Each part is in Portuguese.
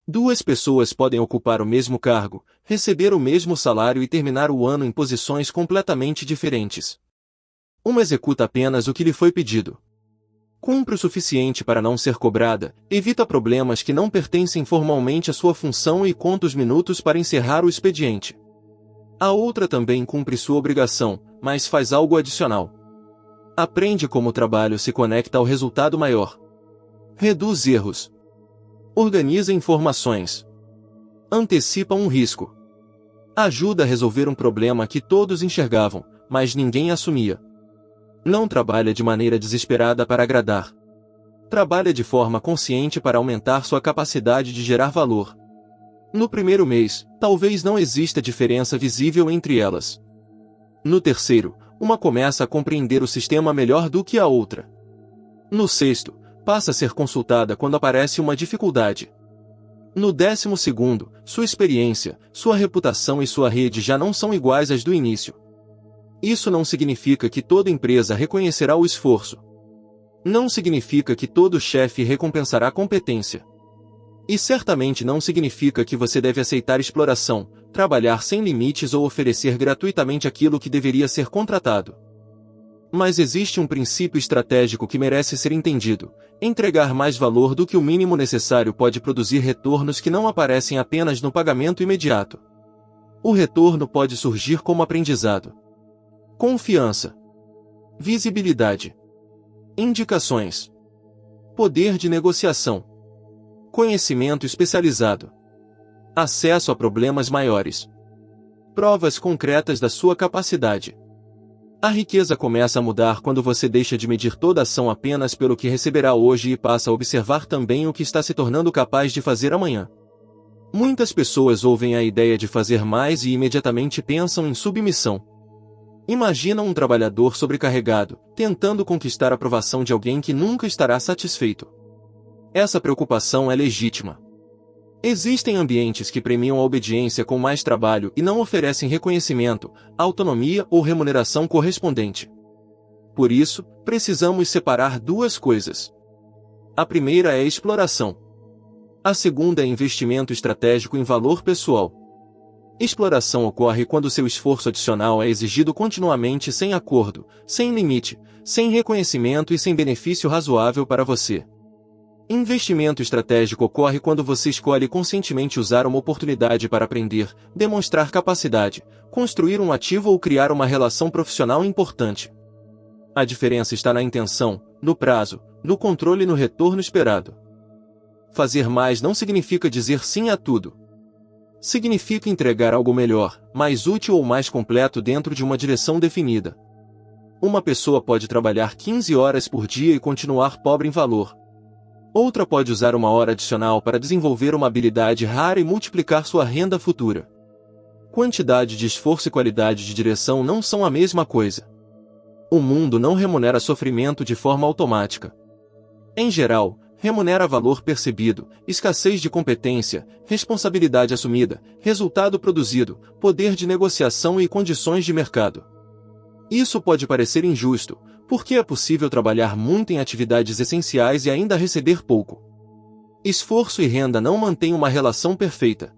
Duas pessoas podem ocupar o mesmo cargo, receber o mesmo salário e terminar o ano em posições completamente diferentes. Uma executa apenas o que lhe foi pedido. Cumpre o suficiente para não ser cobrada, evita problemas que não pertencem formalmente à sua função e conta os minutos para encerrar o expediente. A outra também cumpre sua obrigação, mas faz algo adicional. Aprende como o trabalho se conecta ao resultado maior. Reduz erros. Organiza informações. Antecipa um risco. Ajuda a resolver um problema que todos enxergavam, mas ninguém assumia. Não trabalha de maneira desesperada para agradar. Trabalha de forma consciente para aumentar sua capacidade de gerar valor. No primeiro mês, talvez não exista diferença visível entre elas. No terceiro, uma começa a compreender o sistema melhor do que a outra. No sexto, passa a ser consultada quando aparece uma dificuldade. No 12º, sua experiência, sua reputação e sua rede já não são iguais às do início. Isso não significa que toda empresa reconhecerá o esforço. Não significa que todo chefe recompensará a competência. E certamente não significa que você deve aceitar exploração, trabalhar sem limites ou oferecer gratuitamente aquilo que deveria ser contratado. Mas existe um princípio estratégico que merece ser entendido: entregar mais valor do que o mínimo necessário pode produzir retornos que não aparecem apenas no pagamento imediato. O retorno pode surgir como aprendizado. Confiança. Visibilidade. Indicações. Poder de negociação. Conhecimento especializado. Acesso a problemas maiores. Provas concretas da sua capacidade. A riqueza começa a mudar quando você deixa de medir toda ação apenas pelo que receberá hoje e passa a observar também o que está se tornando capaz de fazer amanhã. Muitas pessoas ouvem a ideia de fazer mais e imediatamente pensam em submissão. Imagina um trabalhador sobrecarregado, tentando conquistar a aprovação de alguém que nunca estará satisfeito. Essa preocupação é legítima. Existem ambientes que premiam a obediência com mais trabalho e não oferecem reconhecimento, autonomia ou remuneração correspondente. Por isso, precisamos separar duas coisas. A primeira é exploração. A segunda é investimento estratégico em valor pessoal. Exploração ocorre quando seu esforço adicional é exigido continuamente sem acordo, sem limite, sem reconhecimento e sem benefício razoável para você. Investimento estratégico ocorre quando você escolhe conscientemente usar uma oportunidade para aprender, demonstrar capacidade, construir um ativo ou criar uma relação profissional importante. A diferença está na intenção, no prazo, no controle e no retorno esperado. Fazer mais não significa dizer sim a tudo. Significa entregar algo melhor, mais útil ou mais completo dentro de uma direção definida. Uma pessoa pode trabalhar 15 horas por dia e continuar pobre em valor. Outra pode usar uma hora adicional para desenvolver uma habilidade rara e multiplicar sua renda futura. Quantidade de esforço e qualidade de direção não são a mesma coisa. O mundo não remunera sofrimento de forma automática. Em geral, remunera valor percebido, escassez de competência, responsabilidade assumida, resultado produzido, poder de negociação e condições de mercado. Isso pode parecer injusto, porque é possível trabalhar muito em atividades essenciais e ainda receber pouco. Esforço e renda não mantêm uma relação perfeita.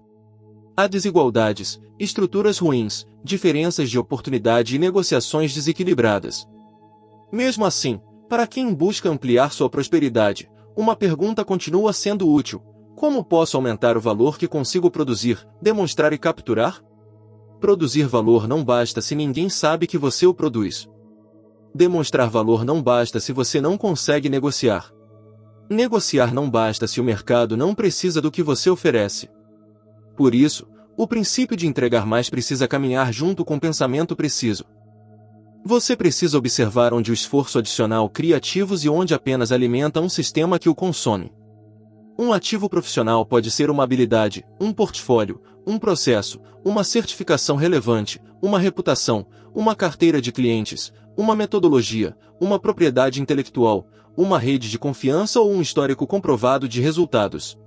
Há desigualdades, estruturas ruins, diferenças de oportunidade e negociações desequilibradas. Mesmo assim, para quem busca ampliar sua prosperidade, uma pergunta continua sendo útil: como posso aumentar o valor que consigo produzir, demonstrar e capturar? Produzir valor não basta se ninguém sabe que você o produz. Demonstrar valor não basta se você não consegue negociar. Negociar não basta se o mercado não precisa do que você oferece. Por isso, o princípio de entregar mais precisa caminhar junto com o pensamento preciso. Você precisa observar onde o esforço adicional cria ativos e onde apenas alimenta um sistema que o consome. Um ativo profissional pode ser uma habilidade, um portfólio, um processo, uma certificação relevante, uma reputação, uma carteira de clientes, uma metodologia, uma propriedade intelectual, uma rede de confiança ou um histórico comprovado de resultados.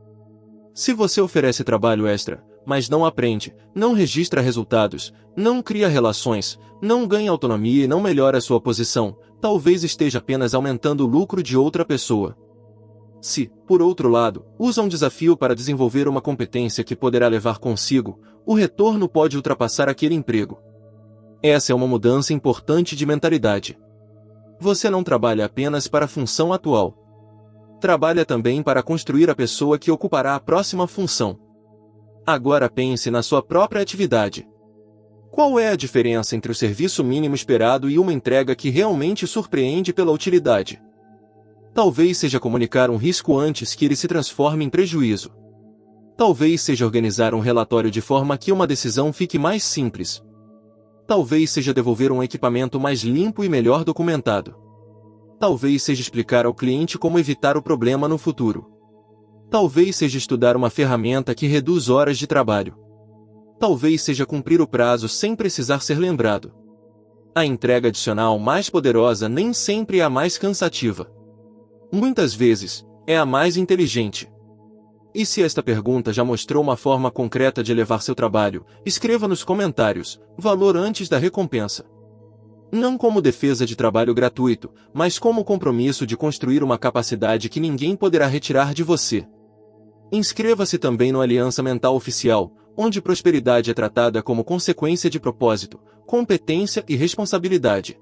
Se você oferece trabalho extra, mas não aprende, não registra resultados, não cria relações, não ganha autonomia e não melhora sua posição, talvez esteja apenas aumentando o lucro de outra pessoa. Se, por outro lado, usa um desafio para desenvolver uma competência que poderá levar consigo, o retorno pode ultrapassar aquele emprego. Essa é uma mudança importante de mentalidade. Você não trabalha apenas para a função atual. Trabalha também para construir a pessoa que ocupará a próxima função. Agora pense na sua própria atividade. Qual é a diferença entre o serviço mínimo esperado e uma entrega que realmente surpreende pela utilidade? Talvez seja comunicar um risco antes que ele se transforme em prejuízo. Talvez seja organizar um relatório de forma que uma decisão fique mais simples. Talvez seja devolver um equipamento mais limpo e melhor documentado. Talvez seja explicar ao cliente como evitar o problema no futuro. Talvez seja estudar uma ferramenta que reduz horas de trabalho. Talvez seja cumprir o prazo sem precisar ser lembrado. A entrega adicional mais poderosa nem sempre é a mais cansativa. Muitas vezes, é a mais inteligente. E se esta pergunta já mostrou uma forma concreta de elevar seu trabalho, escreva nos comentários, valor antes da recompensa. Não como defesa de trabalho gratuito, mas como compromisso de construir uma capacidade que ninguém poderá retirar de você. Inscreva-se também no Aliança Mental Oficial, onde prosperidade é tratada como consequência de propósito, competência e responsabilidade.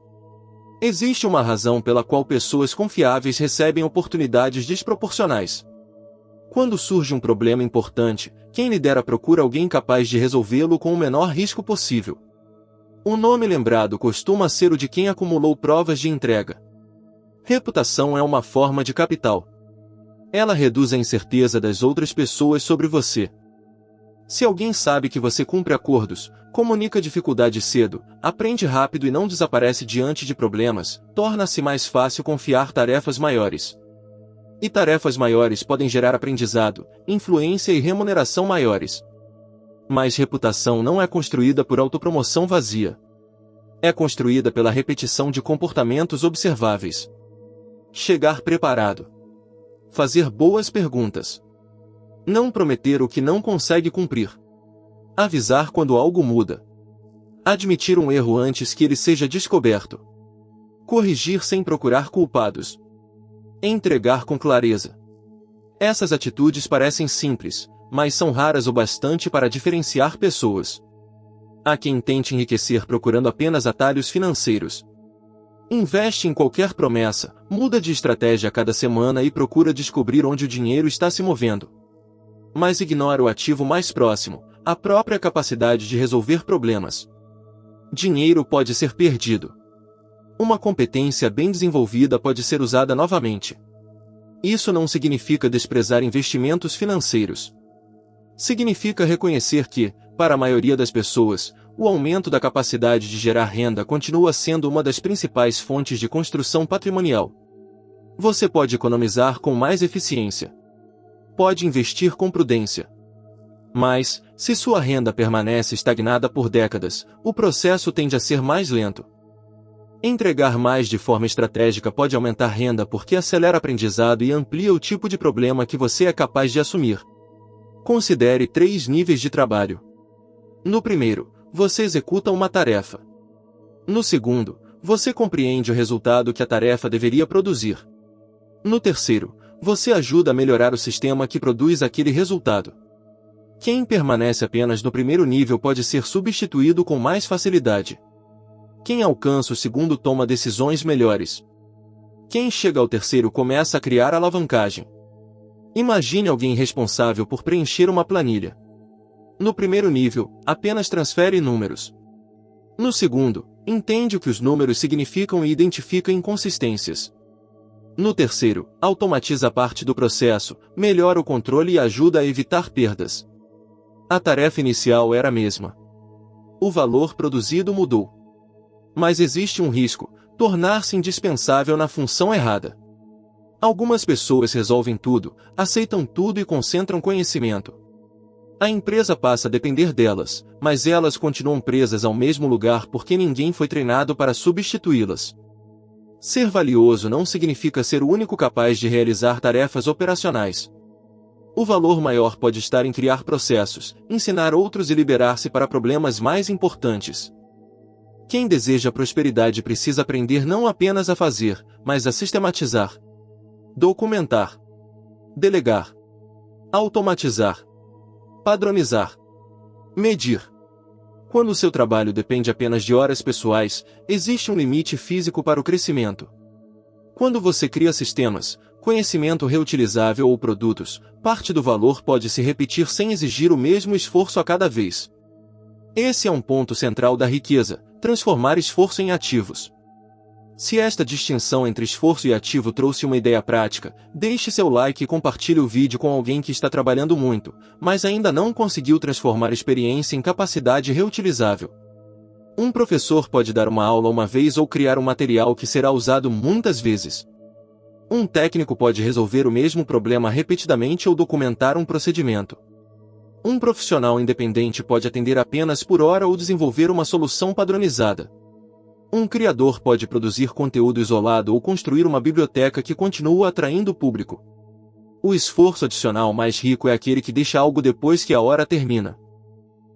Existe uma razão pela qual pessoas confiáveis recebem oportunidades desproporcionais. Quando surge um problema importante, quem lidera procura alguém capaz de resolvê-lo com o menor risco possível. O nome lembrado costuma ser o de quem acumulou provas de entrega. Reputação é uma forma de capital. Ela reduz a incerteza das outras pessoas sobre você. Se alguém sabe que você cumpre acordos, comunica dificuldades cedo, aprende rápido e não desaparece diante de problemas, torna-se mais fácil confiar tarefas maiores. E tarefas maiores podem gerar aprendizado, influência e remuneração maiores. Mas reputação não é construída por autopromoção vazia. É construída pela repetição de comportamentos observáveis. Chegar preparado. Fazer boas perguntas. Não prometer o que não consegue cumprir. Avisar quando algo muda. Admitir um erro antes que ele seja descoberto. Corrigir sem procurar culpados. Entregar com clareza. Essas atitudes parecem simples, mas são raras o bastante para diferenciar pessoas. Há quem tente enriquecer procurando apenas atalhos financeiros. Investe em qualquer promessa, muda de estratégia a cada semana e procura descobrir onde o dinheiro está se movendo. Mas ignora o ativo mais próximo, a própria capacidade de resolver problemas. Dinheiro pode ser perdido. Uma competência bem desenvolvida pode ser usada novamente. Isso não significa desprezar investimentos financeiros. Significa reconhecer que, para a maioria das pessoas, o aumento da capacidade de gerar renda continua sendo uma das principais fontes de construção patrimonial. Você pode economizar com mais eficiência. Pode investir com prudência. Mas, se sua renda permanece estagnada por décadas, o processo tende a ser mais lento. Entregar mais de forma estratégica pode aumentar renda porque acelera aprendizado e amplia o tipo de problema que você é capaz de assumir. Considere 3 níveis de trabalho. No primeiro, você executa uma tarefa. No segundo, você compreende o resultado que a tarefa deveria produzir. No terceiro, você ajuda a melhorar o sistema que produz aquele resultado. Quem permanece apenas no primeiro nível pode ser substituído com mais facilidade. Quem alcança o segundo toma decisões melhores. Quem chega ao terceiro começa a criar alavancagem. Imagine alguém responsável por preencher uma planilha. No primeiro nível, apenas transfere números. No segundo, entende o que os números significam e identifica inconsistências. No terceiro, automatiza parte do processo, melhora o controle e ajuda a evitar perdas. A tarefa inicial era a mesma. O valor produzido mudou. Mas existe um risco: tornar-se indispensável na função errada. Algumas pessoas resolvem tudo, aceitam tudo e concentram conhecimento. A empresa passa a depender delas, mas elas continuam presas ao mesmo lugar porque ninguém foi treinado para substituí-las. Ser valioso não significa ser o único capaz de realizar tarefas operacionais. O valor maior pode estar em criar processos, ensinar outros e liberar-se para problemas mais importantes. Quem deseja prosperidade precisa aprender não apenas a fazer, mas a sistematizar. Documentar. delegar, automatizar, padronizar, medir. Quando o seu trabalho depende apenas de horas pessoais, existe um limite físico para o crescimento. Quando você cria sistemas, conhecimento reutilizável ou produtos, parte do valor pode se repetir sem exigir o mesmo esforço a cada vez. Esse é um ponto central da riqueza: transformar esforço em ativos. Se esta distinção entre esforço e ativo trouxe uma ideia prática, deixe seu like e compartilhe o vídeo com alguém que está trabalhando muito, mas ainda não conseguiu transformar experiência em capacidade reutilizável. Um professor pode dar uma aula uma vez ou criar um material que será usado muitas vezes. Um técnico pode resolver o mesmo problema repetidamente ou documentar um procedimento. Um profissional independente pode atender apenas por hora ou desenvolver uma solução padronizada. Um criador pode produzir conteúdo isolado ou construir uma biblioteca que continua atraindo o público. O esforço adicional mais rico é aquele que deixa algo depois que a hora termina.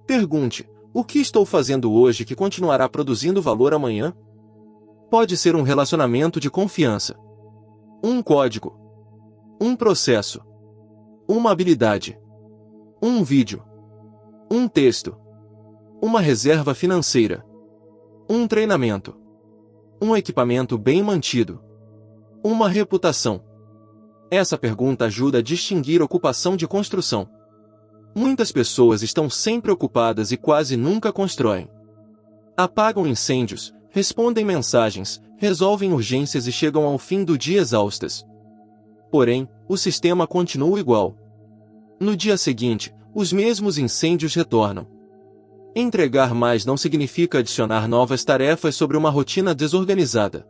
Pergunte: o que estou fazendo hoje que continuará produzindo valor amanhã? Pode ser um relacionamento de confiança, um código, um processo, uma habilidade, um vídeo, um texto, uma reserva financeira, um treinamento, um equipamento bem mantido, uma reputação. Essa pergunta ajuda a distinguir ocupação de construção. Muitas pessoas estão sempre ocupadas e quase nunca constroem. Apagam incêndios, respondem mensagens, resolvem urgências e chegam ao fim do dia exaustas. Porém, o sistema continua igual. No dia seguinte, os mesmos incêndios retornam. Entregar mais não significa adicionar novas tarefas sobre uma rotina desorganizada.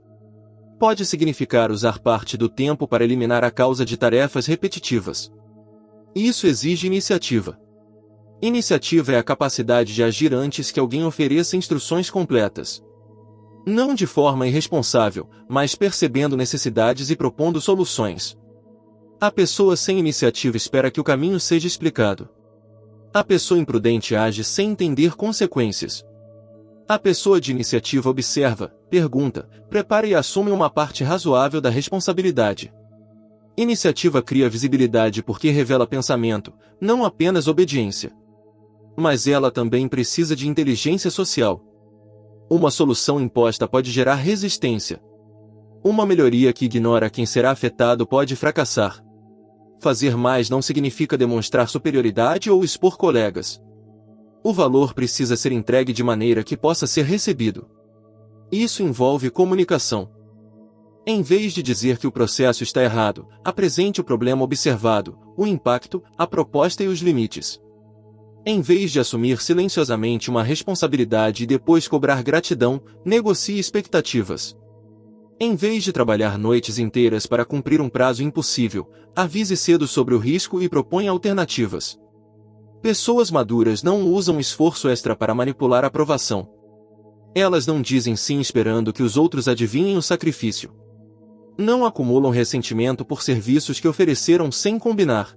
Pode significar usar parte do tempo para eliminar a causa de tarefas repetitivas. Isso exige iniciativa. Iniciativa é a capacidade de agir antes que alguém ofereça instruções completas. Não de forma irresponsável, mas percebendo necessidades e propondo soluções. A pessoa sem iniciativa espera que o caminho seja explicado. A pessoa imprudente age sem entender consequências. A pessoa de iniciativa observa, pergunta, prepara e assume uma parte razoável da responsabilidade. Iniciativa cria visibilidade porque revela pensamento, não apenas obediência. Mas ela também precisa de inteligência social. Uma solução imposta pode gerar resistência. Uma melhoria que ignora quem será afetado pode fracassar. Fazer mais não significa demonstrar superioridade ou expor colegas. O valor precisa ser entregue de maneira que possa ser recebido. Isso envolve comunicação. Em vez de dizer que o processo está errado, apresente o problema observado, o impacto, a proposta e os limites. Em vez de assumir silenciosamente uma responsabilidade e depois cobrar gratidão, negocie expectativas. Em vez de trabalhar noites inteiras para cumprir um prazo impossível, avise cedo sobre o risco e proponha alternativas. Pessoas maduras não usam esforço extra para manipular a aprovação. Elas não dizem sim esperando que os outros adivinhem o sacrifício. Não acumulam ressentimento por serviços que ofereceram sem combinar.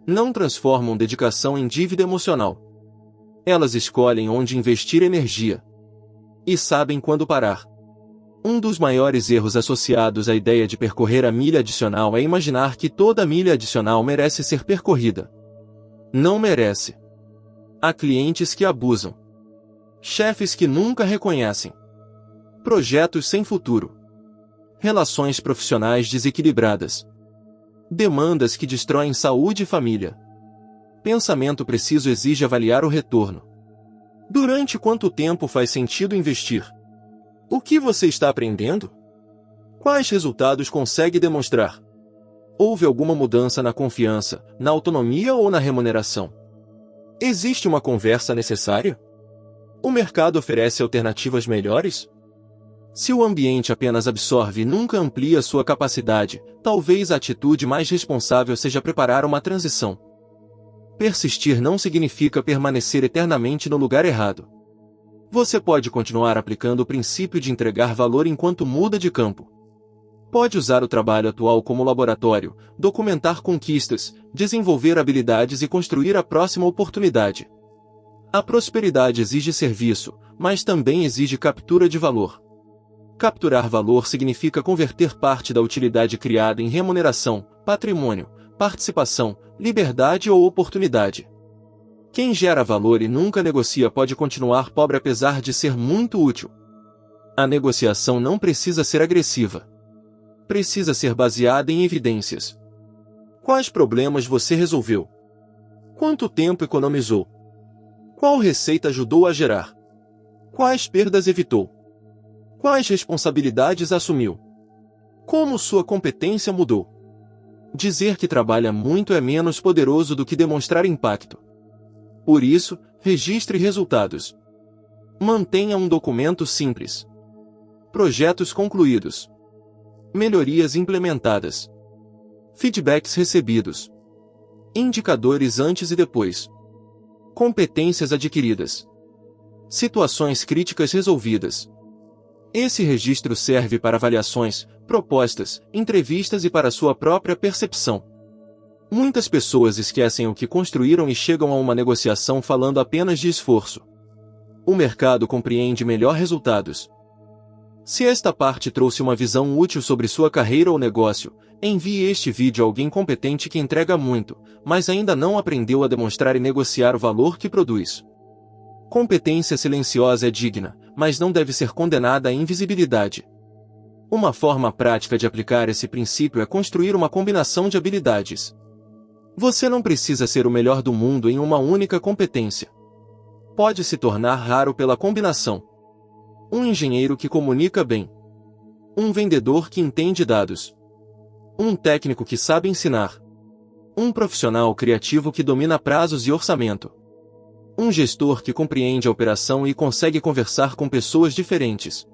Não transformam dedicação em dívida emocional. Elas escolhem onde investir energia. E sabem quando parar. Um dos maiores erros associados à ideia de percorrer a milha adicional é imaginar que toda milha adicional merece ser percorrida. Não merece. Há clientes que abusam. Chefes que nunca reconhecem. Projetos sem futuro. Relações profissionais desequilibradas. Demandas que destroem saúde e família. Pensamento preciso exige avaliar o retorno. Durante quanto tempo faz sentido investir? O que você está aprendendo? Quais resultados consegue demonstrar? Houve alguma mudança na confiança, na autonomia ou na remuneração? Existe uma conversa necessária? O mercado oferece alternativas melhores? Se o ambiente apenas absorve e nunca amplia sua capacidade, talvez a atitude mais responsável seja preparar uma transição. Persistir não significa permanecer eternamente no lugar errado. Você pode continuar aplicando o princípio de entregar valor enquanto muda de campo. Pode usar o trabalho atual como laboratório, documentar conquistas, desenvolver habilidades e construir a próxima oportunidade. A prosperidade exige serviço, mas também exige captura de valor. Capturar valor significa converter parte da utilidade criada em remuneração, patrimônio, participação, liberdade ou oportunidade. Quem gera valor e nunca negocia pode continuar pobre apesar de ser muito útil. A negociação não precisa ser agressiva. Precisa ser baseada em evidências. Quais problemas você resolveu? Quanto tempo economizou? Qual receita ajudou a gerar? Quais perdas evitou? Quais responsabilidades assumiu? Como sua competência mudou? Dizer que trabalha muito é menos poderoso do que demonstrar impacto. Por isso, registre resultados. Mantenha um documento simples. Projetos concluídos. Melhorias implementadas. Feedbacks recebidos. Indicadores antes e depois. Competências adquiridas. Situações críticas resolvidas. Esse registro serve para avaliações, propostas, entrevistas e para sua própria percepção. Muitas pessoas esquecem o que construíram e chegam a uma negociação falando apenas de esforço. O mercado compreende melhor resultados. Se esta parte trouxe uma visão útil sobre sua carreira ou negócio, envie este vídeo a alguém competente que entrega muito, mas ainda não aprendeu a demonstrar e negociar o valor que produz. Competência silenciosa é digna, mas não deve ser condenada à invisibilidade. Uma forma prática de aplicar esse princípio é construir uma combinação de habilidades. Você não precisa ser o melhor do mundo em uma única competência. Pode se tornar raro pela combinação. Um engenheiro que comunica bem. Um vendedor que entende dados. Um técnico que sabe ensinar. Um profissional criativo que domina prazos e orçamento. Um gestor que compreende a operação e consegue conversar com pessoas diferentes.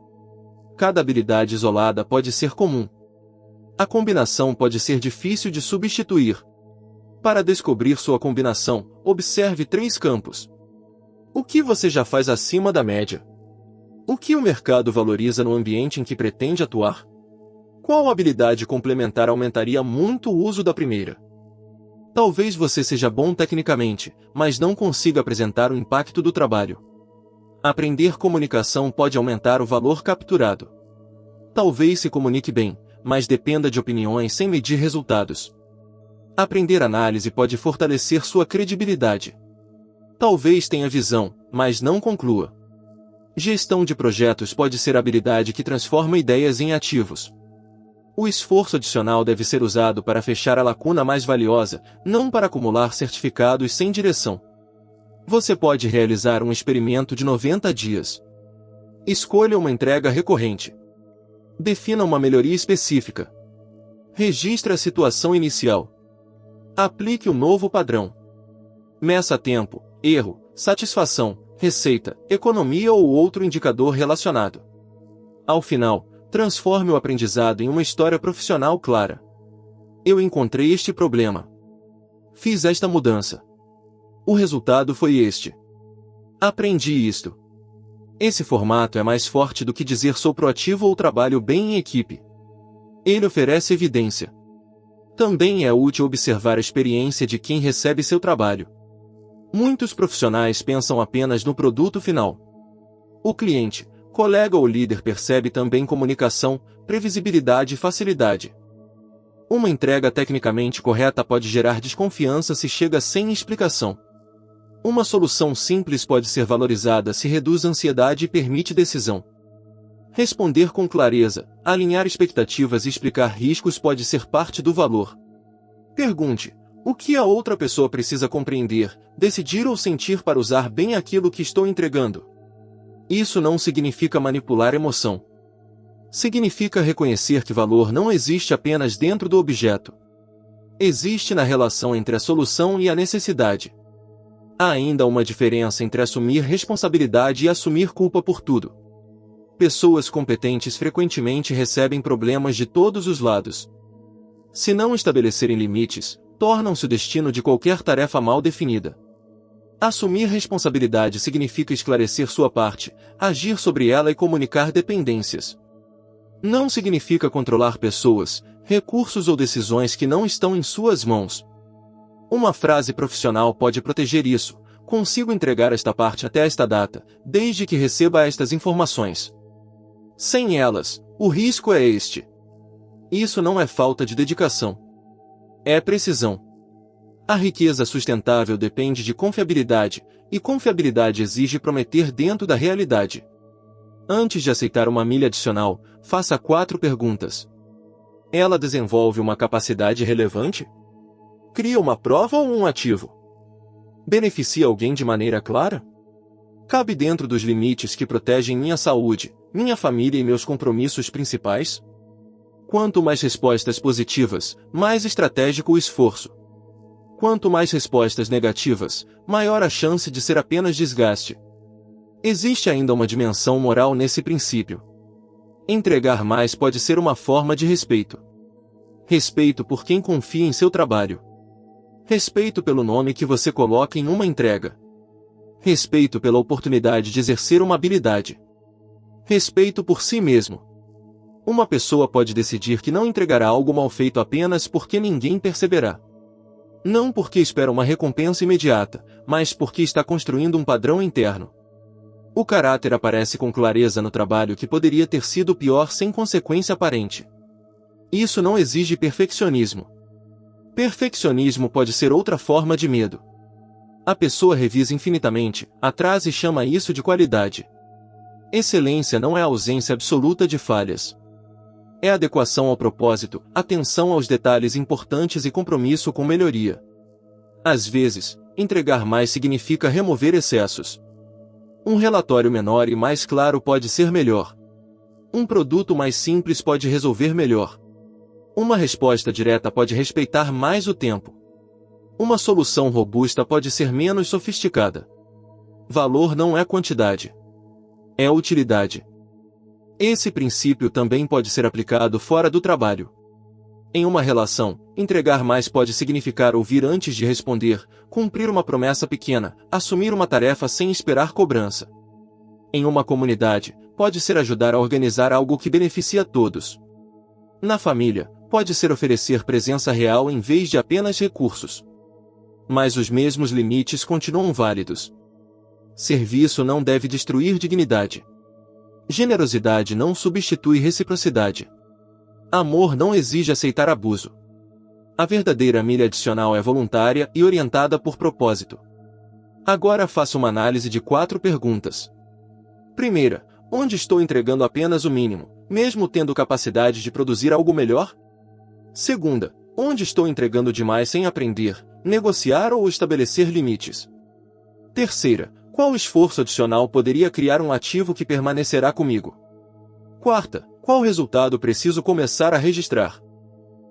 Cada habilidade isolada pode ser comum. A combinação pode ser difícil de substituir. Para descobrir sua combinação, observe 3 campos. O que você já faz acima da média? O que o mercado valoriza no ambiente em que pretende atuar? Qual habilidade complementar aumentaria muito o uso da primeira? Talvez você seja bom tecnicamente, mas não consiga apresentar o impacto do trabalho. Aprender comunicação pode aumentar o valor capturado. Talvez se comunique bem, mas dependa de opiniões sem medir resultados. Aprender análise pode fortalecer sua credibilidade. Talvez tenha visão, mas não conclua. Gestão de projetos pode ser habilidade que transforma ideias em ativos. O esforço adicional deve ser usado para fechar a lacuna mais valiosa, não para acumular certificados sem direção. Você pode realizar um experimento de 90 dias. Escolha uma entrega recorrente. Defina uma melhoria específica. Registre a situação inicial. Aplique o novo padrão. Meça tempo, erro, satisfação, receita, economia ou outro indicador relacionado. Ao final, transforme o aprendizado em uma história profissional clara. Eu encontrei este problema. Fiz esta mudança. O resultado foi este. Aprendi isto. Esse formato é mais forte do que dizer sou proativo ou trabalho bem em equipe. Ele oferece evidência. Também é útil observar a experiência de quem recebe seu trabalho. Muitos profissionais pensam apenas no produto final. O cliente, colega ou líder percebe também comunicação, previsibilidade e facilidade. Uma entrega tecnicamente correta pode gerar desconfiança se chega sem explicação. Uma solução simples pode ser valorizada se reduz a ansiedade e permite decisão. Responder com clareza, alinhar expectativas e explicar riscos pode ser parte do valor. Pergunte: o que a outra pessoa precisa compreender, decidir ou sentir para usar bem aquilo que estou entregando? Isso não significa manipular emoção. Significa reconhecer que valor não existe apenas dentro do objeto. Existe na relação entre a solução e a necessidade. Há ainda uma diferença entre assumir responsabilidade e assumir culpa por tudo. Pessoas competentes frequentemente recebem problemas de todos os lados. Se não estabelecerem limites, tornam-se o destino de qualquer tarefa mal definida. Assumir responsabilidade significa esclarecer sua parte, agir sobre ela e comunicar dependências. Não significa controlar pessoas, recursos ou decisões que não estão em suas mãos. Uma frase profissional pode proteger isso: consigo entregar esta parte até esta data, desde que receba estas informações. Sem elas, o risco é este. Isso não é falta de dedicação. É precisão. A riqueza sustentável depende de confiabilidade, e confiabilidade exige prometer dentro da realidade. Antes de aceitar uma milha adicional, faça 4 perguntas. Ela desenvolve uma capacidade relevante? Cria uma prova ou um ativo? Beneficia alguém de maneira clara? Cabe dentro dos limites que protegem minha saúde, minha família e meus compromissos principais? Quanto mais respostas positivas, mais estratégico o esforço. Quanto mais respostas negativas, maior a chance de ser apenas desgaste. Existe ainda uma dimensão moral nesse princípio. Entregar mais pode ser uma forma de respeito. Respeito por quem confia em seu trabalho. Respeito pelo nome que você coloca em uma entrega. Respeito pela oportunidade de exercer uma habilidade. Respeito por si mesmo. Uma pessoa pode decidir que não entregará algo mal feito apenas porque ninguém perceberá. Não porque espera uma recompensa imediata, mas porque está construindo um padrão interno. O caráter aparece com clareza no trabalho que poderia ter sido pior sem consequência aparente. Isso não exige perfeccionismo. Perfeccionismo pode ser outra forma de medo. A pessoa revisa infinitamente, atrasa e chama isso de qualidade. Excelência não é a ausência absoluta de falhas. É adequação ao propósito, atenção aos detalhes importantes e compromisso com melhoria. Às vezes, entregar mais significa remover excessos. Um relatório menor e mais claro pode ser melhor. Um produto mais simples pode resolver melhor. Uma resposta direta pode respeitar mais o tempo. Uma solução robusta pode ser menos sofisticada. Valor não é quantidade. É utilidade. Esse princípio também pode ser aplicado fora do trabalho. Em uma relação, entregar mais pode significar ouvir antes de responder, cumprir uma promessa pequena, assumir uma tarefa sem esperar cobrança. Em uma comunidade, pode ser ajudar a organizar algo que beneficia todos. Na família, pode ser oferecer presença real em vez de apenas recursos. Mas os mesmos limites continuam válidos. Serviço não deve destruir dignidade. Generosidade não substitui reciprocidade. Amor não exige aceitar abuso. A verdadeira milha adicional é voluntária e orientada por propósito. Agora faça uma análise de 4 perguntas. Primeira, onde estou entregando apenas o mínimo, mesmo tendo capacidade de produzir algo melhor? Segunda, onde estou entregando demais sem aprender, negociar ou estabelecer limites? Terceira, qual esforço adicional poderia criar um ativo que permanecerá comigo? Quarta, qual resultado preciso começar a registrar?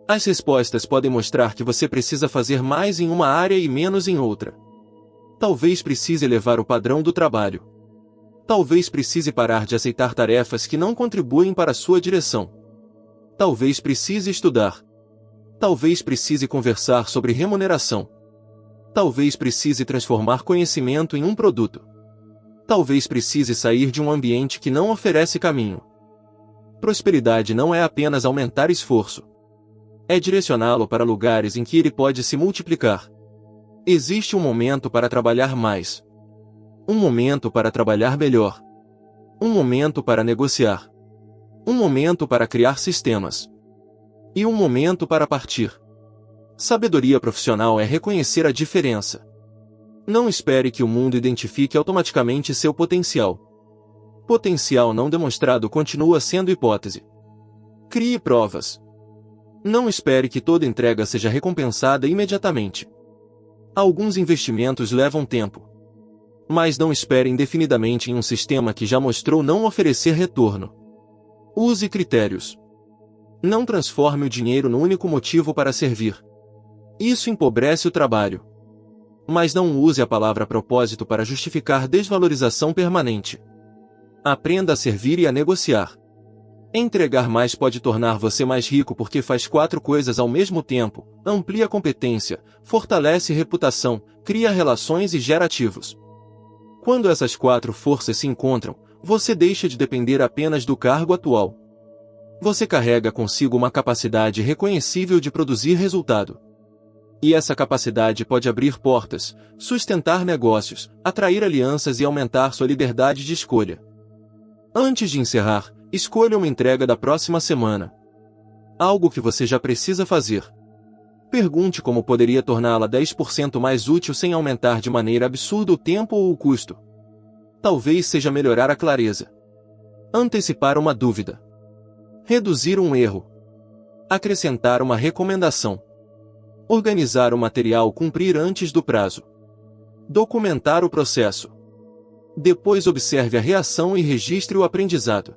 As respostas podem mostrar que você precisa fazer mais em uma área e menos em outra. Talvez precise elevar o padrão do trabalho. Talvez precise parar de aceitar tarefas que não contribuem para a sua direção. Talvez precise estudar. Talvez precise conversar sobre remuneração. Talvez precise transformar conhecimento em um produto. Talvez precise sair de um ambiente que não oferece caminho. Prosperidade não é apenas aumentar esforço. É direcioná-lo para lugares em que ele pode se multiplicar. Existe um momento para trabalhar mais. Um momento para trabalhar melhor. Um momento para negociar. Um momento para criar sistemas. E um momento para partir. Sabedoria profissional é reconhecer a diferença. Não espere que o mundo identifique automaticamente seu potencial. Potencial não demonstrado continua sendo hipótese. Crie provas. Não espere que toda entrega seja recompensada imediatamente. Alguns investimentos levam tempo. Mas não espere indefinidamente em um sistema que já mostrou não oferecer retorno. Use critérios. Não transforme o dinheiro no único motivo para servir. Isso empobrece o trabalho. Mas não use a palavra propósito para justificar desvalorização permanente. Aprenda a servir e a negociar. Entregar mais pode tornar você mais rico porque faz 4 coisas ao mesmo tempo: amplia competência, fortalece reputação, cria relações e gera ativos. Quando essas 4 forças se encontram, você deixa de depender apenas do cargo atual. Você carrega consigo uma capacidade reconhecível de produzir resultado. E essa capacidade pode abrir portas, sustentar negócios, atrair alianças e aumentar sua liberdade de escolha. Antes de encerrar, escolha uma entrega da próxima semana. Algo que você já precisa fazer. Pergunte como poderia torná-la 10% mais útil sem aumentar de maneira absurda o tempo ou o custo. Talvez seja melhorar a clareza. Antecipar uma dúvida. Reduzir um erro. Acrescentar uma recomendação. Organizar o material, cumprir antes do prazo. Documentar o processo. Depois observe a reação e registre o aprendizado.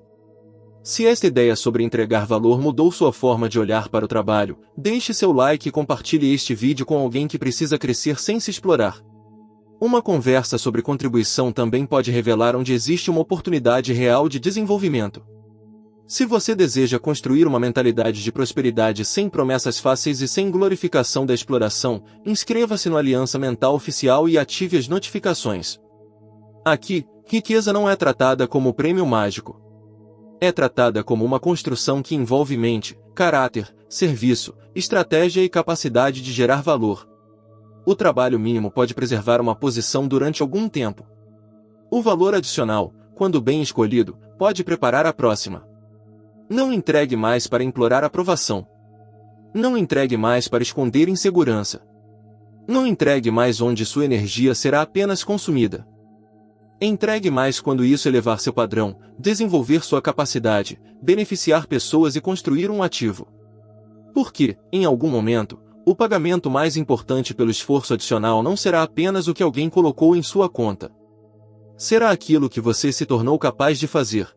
Se esta ideia sobre entregar valor mudou sua forma de olhar para o trabalho, deixe seu like e compartilhe este vídeo com alguém que precisa crescer sem se explorar. Uma conversa sobre contribuição também pode revelar onde existe uma oportunidade real de desenvolvimento. Se você deseja construir uma mentalidade de prosperidade sem promessas fáceis e sem glorificação da exploração, inscreva-se no Aliança Mental Oficial e ative as notificações. Aqui, riqueza não é tratada como prêmio mágico. É tratada como uma construção que envolve mente, caráter, serviço, estratégia e capacidade de gerar valor. O trabalho mínimo pode preservar uma posição durante algum tempo. O valor adicional, quando bem escolhido, pode preparar a próxima. Não entregue mais para implorar aprovação. Não entregue mais para esconder insegurança. Não entregue mais onde sua energia será apenas consumida. Entregue mais quando isso elevar seu padrão, desenvolver sua capacidade, beneficiar pessoas e construir um ativo. Porque, em algum momento, o pagamento mais importante pelo esforço adicional não será apenas o que alguém colocou em sua conta. Será aquilo que você se tornou capaz de fazer.